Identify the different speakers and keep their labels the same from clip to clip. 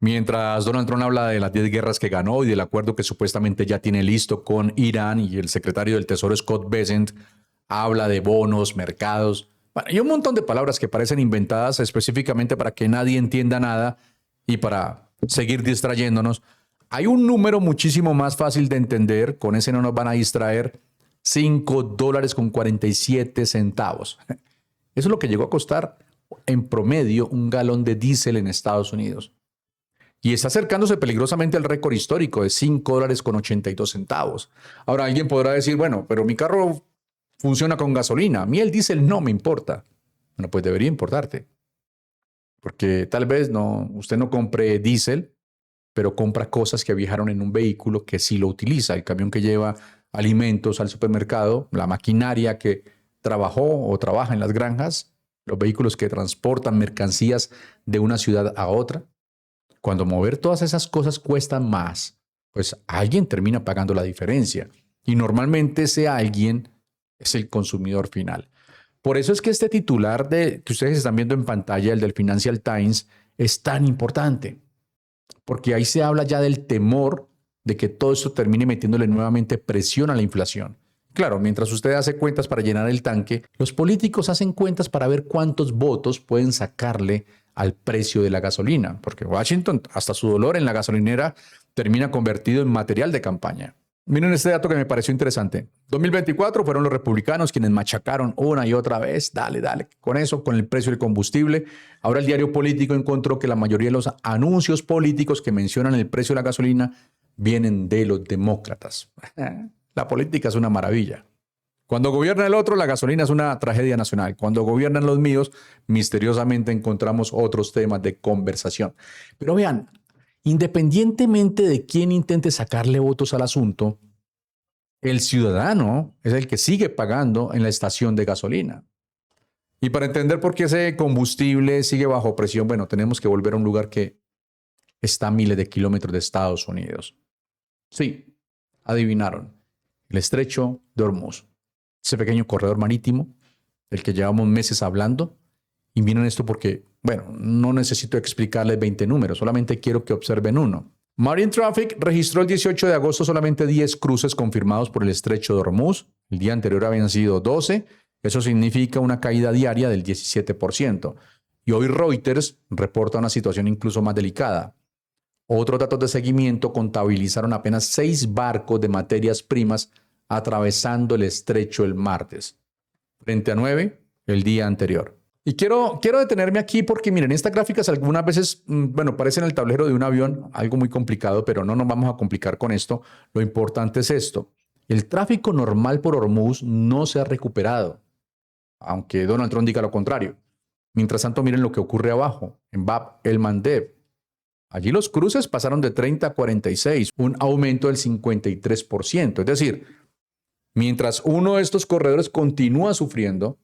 Speaker 1: Mientras Donald Trump habla de las 10 guerras que ganó y del acuerdo que supuestamente ya tiene listo con Irán, y el secretario del Tesoro Scott Bessent habla de bonos, mercados, bueno, y un montón de palabras que parecen inventadas específicamente para que nadie entienda nada y para seguir distrayéndonos. Hay un número muchísimo más fácil de entender, con ese no nos van a distraer: $5.47. Eso es lo que llegó a costar en promedio un galón de diésel en Estados Unidos. Y está acercándose peligrosamente al récord histórico de $5.82. Ahora alguien podrá decir, bueno, pero mi carro funciona con gasolina. A mí el diésel no me importa. Bueno, pues debería importarte. Porque tal vez usted no compre diésel, pero compra cosas que viajaron en un vehículo que sí lo utiliza. El camión que lleva alimentos al supermercado, la maquinaria que trabajó o trabaja en las granjas, los vehículos que transportan mercancías de una ciudad a otra. Cuando mover todas esas cosas cuesta más, pues alguien termina pagando la diferencia. Y normalmente ese alguien es el consumidor final. Por eso es que este titular que ustedes están viendo en pantalla, el del Financial Times, es tan importante. Porque ahí se habla ya del temor de que todo esto termine metiéndole nuevamente presión a la inflación. Claro, mientras usted hace cuentas para llenar el tanque, los políticos hacen cuentas para ver cuántos votos pueden sacarle al precio de la gasolina, porque Washington, hasta su dolor en la gasolinera, termina convertido en material de campaña. Miren este dato que me pareció interesante. 2024 fueron los republicanos quienes machacaron una y otra vez, dale, con eso, con el precio del combustible. Ahora el diario político encontró que la mayoría de los anuncios políticos que mencionan el precio de la gasolina vienen de los demócratas. La política es una maravilla. Cuando gobierna el otro, la gasolina es una tragedia nacional. Cuando gobiernan los míos, misteriosamente encontramos otros temas de conversación. Pero vean, independientemente de quién intente sacarle votos al asunto, el ciudadano es el que sigue pagando en la estación de gasolina. Y para entender por qué ese combustible sigue bajo presión, bueno, tenemos que volver a un lugar que está a miles de kilómetros de Estados Unidos. Sí, adivinaron. El estrecho de Hormuz. Ese pequeño corredor marítimo del que llevamos meses hablando. Y miren esto porque, bueno, no necesito explicarles 20 números, solamente quiero que observen uno. Marine Traffic registró el 18 de agosto solamente 10 cruces confirmados por el estrecho de Hormuz. El día anterior habían sido 12. Eso significa una caída diaria del 17%. Y hoy Reuters reporta una situación incluso más delicada. Otros datos de seguimiento contabilizaron apenas 6 barcos de materias primas atravesando el estrecho el martes, frente a 9 el día anterior. Y quiero detenerme aquí porque miren, estas gráficas algunas veces, bueno, parecen el tablero de un avión, algo muy complicado, pero no nos vamos a complicar con esto. Lo importante es esto. El tráfico normal por Hormuz no se ha recuperado, aunque Donald Trump diga lo contrario. Mientras tanto, miren lo que ocurre abajo, en Bab el Mandeb. Allí los cruces pasaron de 30 a 46, un aumento del 53%. Es decir, mientras uno de estos corredores continúa sufriendo,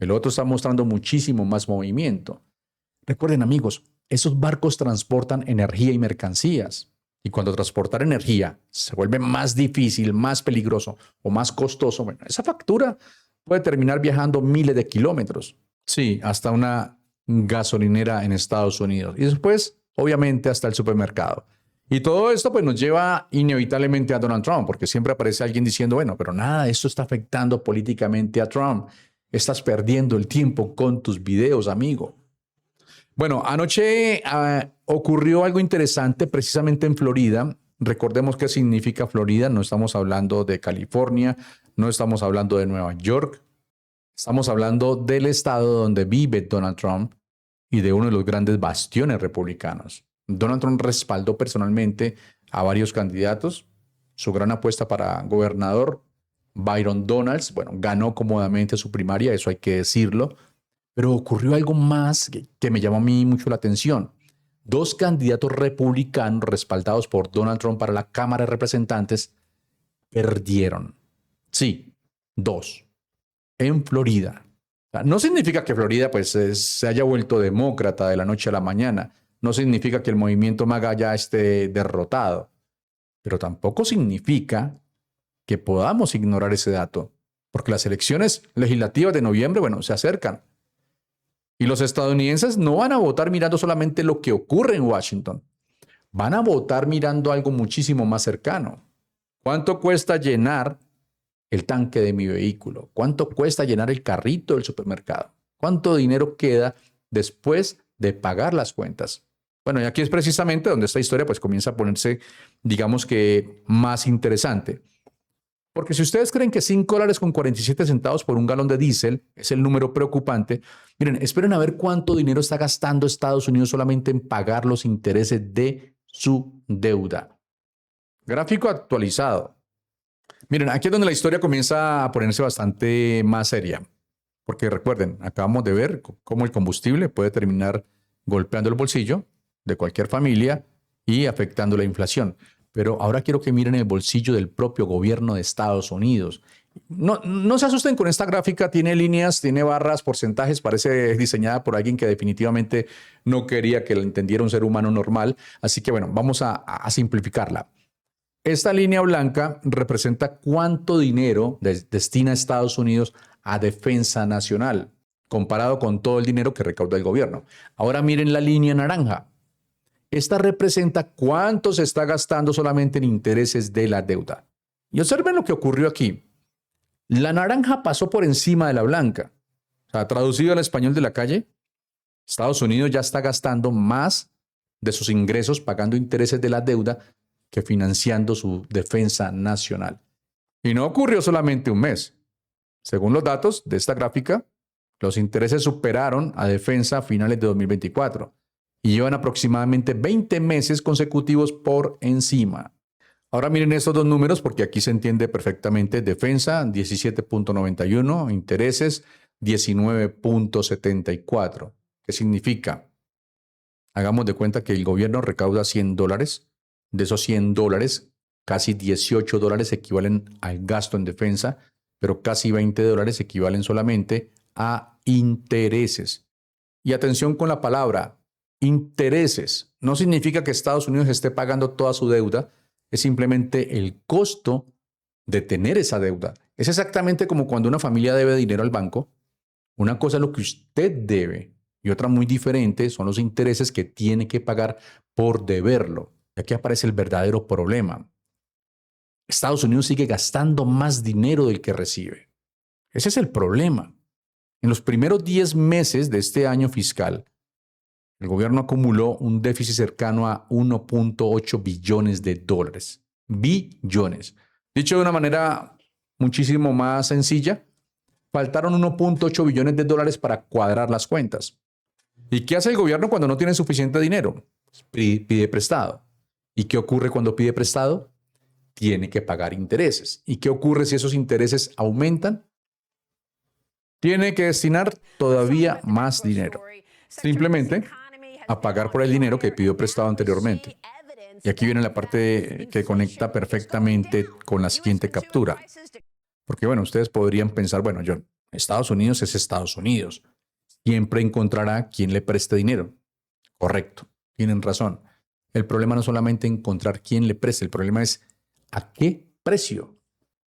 Speaker 1: el otro está mostrando muchísimo más movimiento. Recuerden, amigos, esos barcos transportan energía y mercancías. Y cuando transportar energía se vuelve más difícil, más peligroso o más costoso, bueno, esa factura puede terminar viajando miles de kilómetros. Sí, hasta una gasolinera en Estados Unidos. Y después, obviamente, hasta el supermercado. Y todo esto pues nos lleva inevitablemente a Donald Trump, porque siempre aparece alguien diciendo, bueno, pero nada, esto está afectando políticamente a Trump. Estás perdiendo el tiempo con tus videos, amigo. Bueno, anoche ocurrió algo interesante precisamente en Florida. Recordemos qué significa Florida. No estamos hablando de California, no estamos hablando de Nueva York. Estamos hablando del estado donde vive Donald Trump y de uno de los grandes bastiones republicanos. Donald Trump respaldó personalmente a varios candidatos. Su gran apuesta para gobernador, Byron Donalds, bueno, ganó cómodamente su primaria, eso hay que decirlo. Pero ocurrió algo más que me llamó a mí mucho la atención. 2 candidatos republicanos respaldados por Donald Trump para la Cámara de Representantes perdieron. Sí, 2. En Florida. O sea, no significa que Florida pues, se haya vuelto demócrata de la noche a la mañana. No significa que el movimiento MAGA ya esté derrotado. Pero tampoco significa que podamos ignorar ese dato. Porque las elecciones legislativas de noviembre, bueno, se acercan. Y los estadounidenses no van a votar mirando solamente lo que ocurre en Washington. van a votar mirando algo muchísimo más cercano. ¿Cuánto cuesta llenar el tanque de mi vehículo? ¿Cuánto cuesta llenar el carrito del supermercado? ¿Cuánto dinero queda después de pagar las cuentas? Bueno, y aquí es precisamente donde esta historia pues comienza a ponerse, digamos que más interesante. Porque si ustedes creen que $5.47 por un galón de diésel es el número preocupante, miren, esperen a ver cuánto dinero está gastando Estados Unidos solamente en pagar los intereses de su deuda. Gráfico actualizado. Miren, aquí es donde la historia comienza a ponerse bastante más seria. Porque recuerden, acabamos de ver cómo el combustible puede terminar golpeando el bolsillo de cualquier familia y afectando la inflación. Pero ahora quiero que miren el bolsillo del propio gobierno de Estados Unidos. No se asusten con esta gráfica, tiene líneas, tiene barras, porcentajes, parece diseñada por alguien que definitivamente no quería que la entendiera un ser humano normal. Así que bueno, vamos a simplificarla. Esta línea blanca representa cuánto dinero destina Estados Unidos a defensa nacional, comparado con todo el dinero que recauda el gobierno. Ahora miren la línea naranja. Esta representa cuánto se está gastando solamente en intereses de la deuda. Y observen lo que ocurrió aquí. La naranja pasó por encima de la blanca. O sea, traducido al español de la calle, Estados Unidos ya está gastando más de sus ingresos pagando intereses de la deuda que financiando su defensa nacional. Y no ocurrió solamente un mes. Según los datos de esta gráfica, los intereses superaron a defensa a finales de 2024 y llevan aproximadamente 20 meses consecutivos por encima. Ahora miren estos dos números porque aquí se entiende perfectamente. Defensa 17.91, intereses 19.74. ¿Qué significa? Hagamos de cuenta que el gobierno recauda $100. De esos $100, casi $18 equivalen al gasto en defensa, pero casi $20 equivalen solamente a intereses. Y atención con la palabra intereses. No significa que Estados Unidos esté pagando toda su deuda, es simplemente el costo de tener esa deuda. Es exactamente como cuando una familia debe dinero al banco. Una cosa es lo que usted debe y otra muy diferente son los intereses que tiene que pagar por deberlo. Y aquí aparece el verdadero problema. Estados Unidos sigue gastando más dinero del que recibe. Ese es el problema. En los primeros 10 meses de este año fiscal, el gobierno acumuló un déficit cercano a 1.8 billones de dólares. Billones. Dicho de una manera muchísimo más sencilla, faltaron 1.8 billones de dólares para cuadrar las cuentas. ¿Y qué hace el gobierno cuando no tiene suficiente dinero? Pide prestado. ¿Y qué ocurre cuando pide prestado? Tiene que pagar intereses. ¿Y qué ocurre si esos intereses aumentan? Tiene que destinar todavía más dinero. Simplemente a pagar por el dinero que pidió prestado anteriormente. Y aquí viene la parte que conecta perfectamente con la siguiente captura. Porque bueno, ustedes podrían pensar, bueno, John, Estados Unidos es Estados Unidos. Siempre encontrará quien le preste dinero. Correcto, tienen razón. El problema no es solamente encontrar quién le preste, el problema es a qué precio.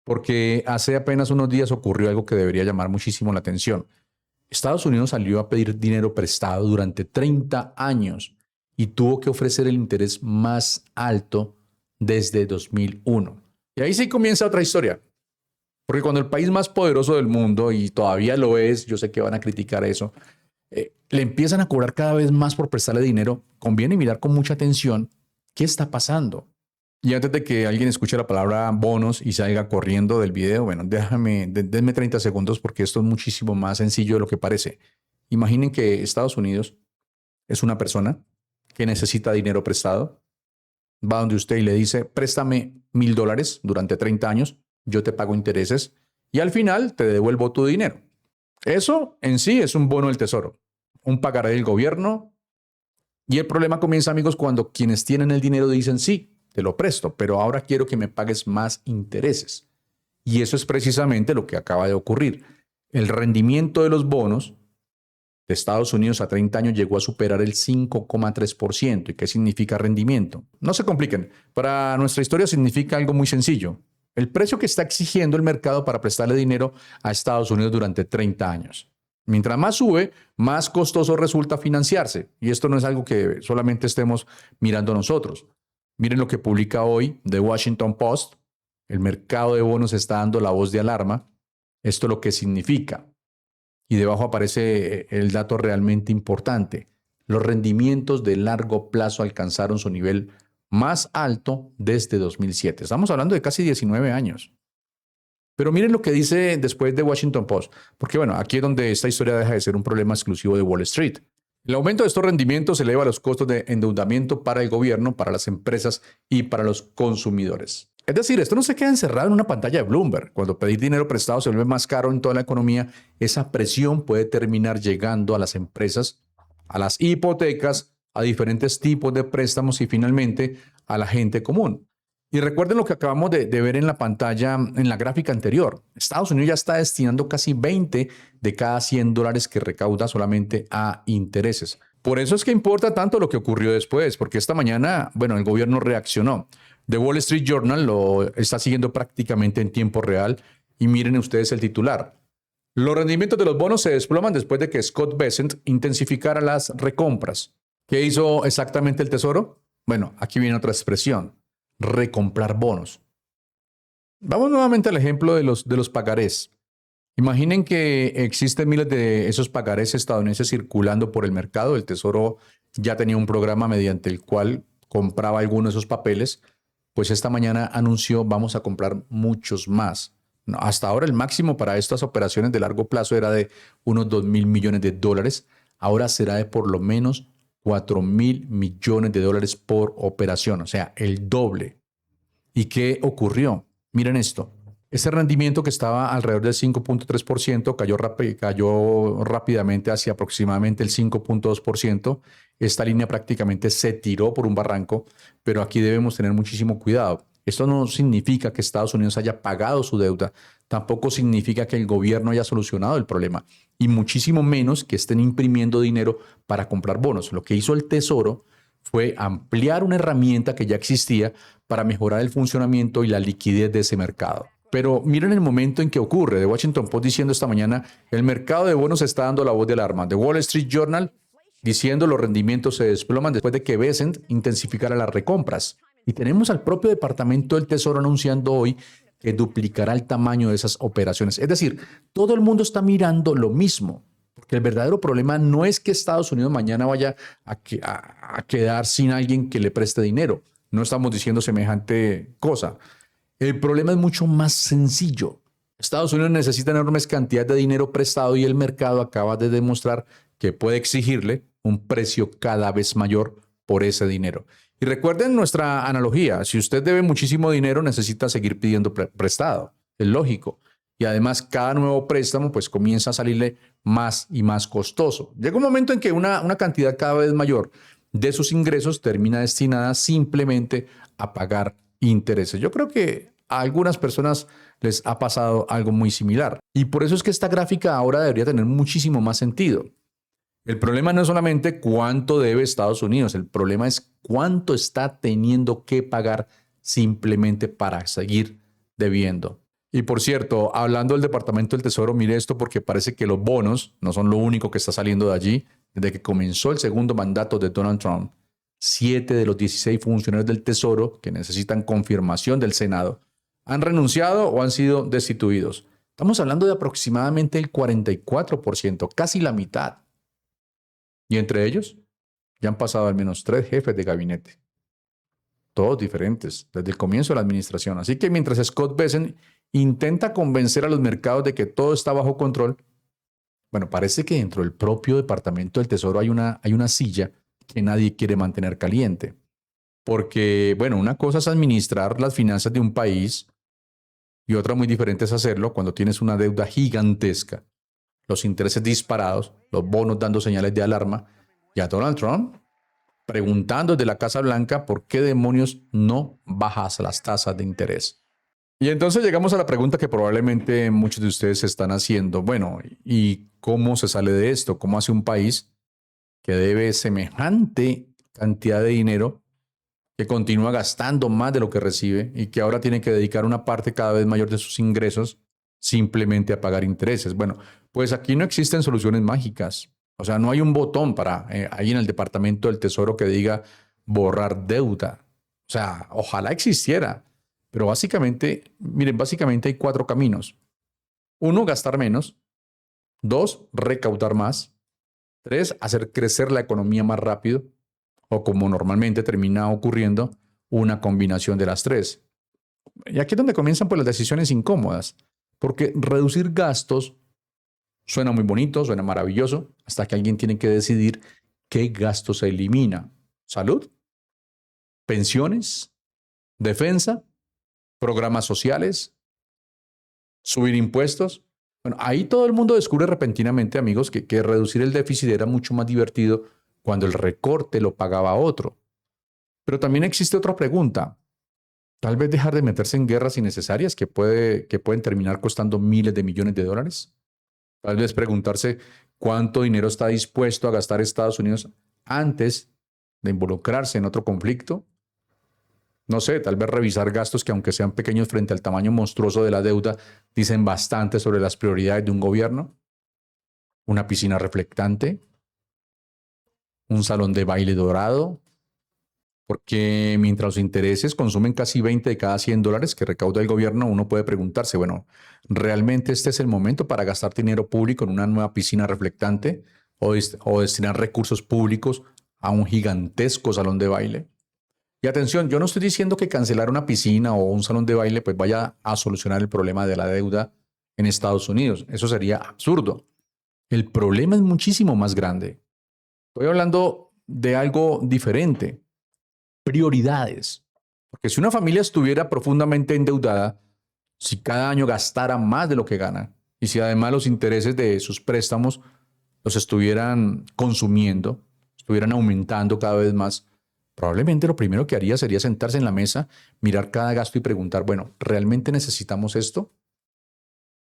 Speaker 1: Porque hace apenas unos días ocurrió algo que debería llamar muchísimo la atención. Estados Unidos salió a pedir dinero prestado durante 30 años y tuvo que ofrecer el interés más alto desde 2001. Y ahí sí comienza otra historia. Porque cuando el país más poderoso del mundo, y todavía lo es, yo sé que van a criticar eso, le empiezan a cobrar cada vez más por prestarle dinero, conviene mirar con mucha atención qué está pasando. Y antes de que alguien escuche la palabra bonos y salga corriendo del video, bueno, denme 30 segundos porque esto es muchísimo más sencillo de lo que parece. Imaginen que Estados Unidos es una persona que necesita dinero prestado, va donde usted y le dice, préstame $1,000 durante 30 años, yo te pago intereses y al final te devuelvo tu dinero. Eso en sí es un bono del tesoro, un pagaré del gobierno. Y el problema comienza, amigos, cuando quienes tienen el dinero dicen, sí, te lo presto, pero ahora quiero que me pagues más intereses. Y eso es precisamente lo que acaba de ocurrir. El rendimiento de los bonos de Estados Unidos a 30 años llegó a superar el 5,3%. ¿Y qué significa rendimiento? No se compliquen. Para nuestra historia significa algo muy sencillo. El precio que está exigiendo el mercado para prestarle dinero a Estados Unidos durante 30 años. Mientras más sube, más costoso resulta financiarse. Y esto no es algo que solamente estemos mirando nosotros. Miren lo que publica hoy The Washington Post. El mercado de bonos está dando la voz de alarma. Esto es lo que significa. Y debajo aparece el dato realmente importante. Los rendimientos de largo plazo alcanzaron su nivel más alto desde 2007. Estamos hablando de casi 19 años. Pero miren lo que dice después de Washington Post, porque bueno, aquí es donde esta historia deja de ser un problema exclusivo de Wall Street. El aumento de estos rendimientos eleva los costos de endeudamiento para el gobierno, para las empresas y para los consumidores. Es decir, esto no se queda encerrado en una pantalla de Bloomberg. Cuando pedir dinero prestado se vuelve más caro en toda la economía, esa presión puede terminar llegando a las empresas, a las hipotecas, a diferentes tipos de préstamos y finalmente a la gente común. Y recuerden lo que acabamos de ver en la pantalla, en la gráfica anterior. Estados Unidos ya está destinando casi 20 de cada $100 que recauda solamente a intereses. Por eso es que importa tanto lo que ocurrió después, porque esta mañana, bueno, el gobierno reaccionó. The Wall Street Journal lo está siguiendo prácticamente en tiempo real y miren ustedes el titular. Los rendimientos de los bonos se desploman después de que Scott Bessent intensificara las recompras. ¿Qué hizo exactamente el Tesoro? Bueno, aquí viene otra expresión. Recomprar bonos. Vamos nuevamente al ejemplo de los pagarés. Imaginen que existen miles de esos pagarés estadounidenses circulando por el mercado. El Tesoro ya tenía un programa mediante el cual compraba algunos de esos papeles. Pues esta mañana anunció vamos a comprar muchos más. No, hasta ahora el máximo para estas operaciones de largo plazo era de unos 2.000 millones de dólares. Ahora será de por lo menos 4.000 millones de dólares por operación, o sea, el doble. ¿Y qué ocurrió? Miren esto. Ese rendimiento que estaba alrededor del 5.3% cayó rápidamente hacia aproximadamente el 5.2%. Esta línea prácticamente se tiró por un barranco, pero aquí debemos tener muchísimo cuidado. Esto no significa que Estados Unidos haya pagado su deuda, tampoco significa que el gobierno haya solucionado el problema, y muchísimo menos que estén imprimiendo dinero para comprar bonos. Lo que hizo el Tesoro fue ampliar una herramienta que ya existía para mejorar el funcionamiento y la liquidez de ese mercado. Pero miren el momento en que ocurre. The Washington Post diciendo esta mañana, el mercado de bonos está dando la voz de alarma. The Wall Street Journal diciendo los rendimientos se desploman después de que Bessent intensificara las recompras. Y tenemos al propio Departamento del Tesoro anunciando hoy que duplicará el tamaño de esas operaciones. Es decir, todo el mundo está mirando lo mismo, porque el verdadero problema no es que Estados Unidos mañana vaya a quedar sin alguien que le preste dinero. No estamos diciendo semejante cosa. El problema es mucho más sencillo. Estados Unidos necesita enormes cantidades de dinero prestado y el mercado acaba de demostrar que puede exigirle un precio cada vez mayor por ese dinero. Y recuerden nuestra analogía, si usted debe muchísimo dinero, necesita seguir pidiendo prestado, es lógico. Y además cada nuevo préstamo pues comienza a salirle más y más costoso. Llega un momento en que una cantidad cada vez mayor de sus ingresos termina destinada simplemente a pagar intereses. Yo creo que a algunas personas les ha pasado algo muy similar. Y por eso es que esta gráfica ahora debería tener muchísimo más sentido. El problema no es solamente cuánto debe Estados Unidos, el problema es cuánto está teniendo que pagar simplemente para seguir debiendo. Y por cierto, hablando del Departamento del Tesoro, mire esto porque parece que los bonos no son lo único que está saliendo de allí. Desde que comenzó el segundo mandato de Donald Trump, 7 de los 16 funcionarios del Tesoro que necesitan confirmación del Senado han renunciado o han sido destituidos. Estamos hablando de aproximadamente el 44%, casi la mitad. Y entre ellos ya han pasado al menos 3 jefes de gabinete. Todos diferentes, desde el comienzo de la administración. Así que mientras Scott Bessent intenta convencer a los mercados de que todo está bajo control, bueno, parece que dentro del propio Departamento del Tesoro hay una silla que nadie quiere mantener caliente. Porque, bueno, una cosa es administrar las finanzas de un país y otra muy diferente es hacerlo cuando tienes una deuda gigantesca, los intereses disparados, los bonos dando señales de alarma, y a Donald Trump preguntando desde la Casa Blanca por qué demonios no bajas las tasas de interés. Y entonces llegamos a la pregunta que probablemente muchos de ustedes se están haciendo. Bueno, ¿y cómo se sale de esto? ¿Cómo hace un país que debe semejante cantidad de dinero, que continúa gastando más de lo que recibe y que ahora tiene que dedicar una parte cada vez mayor de sus ingresos simplemente a pagar intereses? Bueno, Pues aquí no existen soluciones mágicas. O sea, no hay un botón para ahí en el Departamento del Tesoro que diga borrar deuda. O sea, ojalá existiera. Pero básicamente, miren, básicamente hay cuatro caminos. Uno, gastar menos. Dos, recaudar más. Tres, hacer crecer la economía más rápido. O como normalmente termina ocurriendo, una combinación de las tres. Y aquí es donde comienzan pues las decisiones incómodas. Porque reducir gastos suena muy bonito, suena maravilloso, hasta que alguien tiene que decidir qué gasto se elimina. ¿Salud? ¿Pensiones? ¿Defensa? ¿Programas sociales? ¿Subir impuestos? Bueno, ahí todo el mundo descubre repentinamente, amigos, que reducir el déficit era mucho más divertido cuando el recorte lo pagaba otro. Pero también existe otra pregunta. Tal vez dejar de meterse en guerras innecesarias que pueden terminar costando miles de millones de dólares. Tal vez preguntarse cuánto dinero está dispuesto a gastar Estados Unidos antes de involucrarse en otro conflicto. No sé, tal vez revisar gastos que aunque sean pequeños frente al tamaño monstruoso de la deuda, dicen bastante sobre las prioridades de un gobierno. Una piscina reflectante, un salón de baile dorado, porque mientras los intereses consumen casi 20 de cada 100 dólares que recauda el gobierno, uno puede preguntarse, bueno, ¿realmente este es el momento para gastar dinero público en una nueva piscina reflectante o destinar recursos públicos a un gigantesco salón de baile? Y atención, yo no estoy diciendo que cancelar una piscina o un salón de baile pues vaya a solucionar el problema de la deuda en Estados Unidos. Eso sería absurdo. El problema es muchísimo más grande. Estoy hablando de algo diferente. Prioridades. Porque si una familia estuviera profundamente endeudada, si cada año gastara más de lo que gana y si además los intereses de sus préstamos los estuvieran consumiendo, estuvieran aumentando cada vez más, probablemente lo primero que haría sería sentarse en la mesa, mirar cada gasto y preguntar, bueno, ¿realmente necesitamos esto?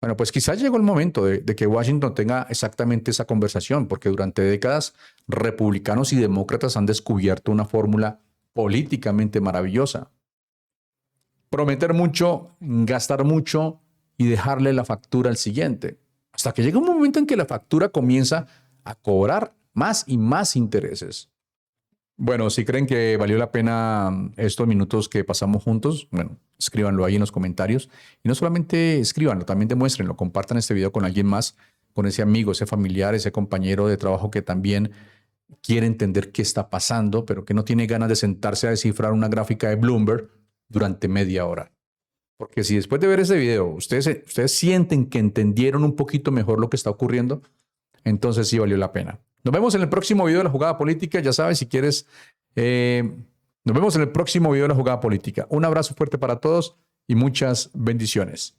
Speaker 1: Bueno, pues quizás llegó el momento de que Washington tenga exactamente esa conversación, porque durante décadas republicanos y demócratas han descubierto una fórmula políticamente maravillosa. Prometer mucho, gastar mucho y dejarle la factura al siguiente. Hasta que llega un momento en que la factura comienza a cobrar más y más intereses. Bueno, si creen que valió la pena estos minutos que pasamos juntos, bueno, escríbanlo ahí en los comentarios. Y no solamente escríbanlo, también demuéstrenlo, compartan este video con alguien más, con ese amigo, ese familiar, ese compañero de trabajo que también quiere entender qué está pasando, pero que no tiene ganas de sentarse a descifrar una gráfica de Bloomberg durante media hora. Porque si después de ver ese video ustedes sienten que entendieron un poquito mejor lo que está ocurriendo, entonces sí valió la pena. Nos vemos en el próximo video de la jugada política. Ya sabes, si quieres, nos vemos en el próximo video de la jugada política. Un abrazo fuerte para todos y muchas bendiciones.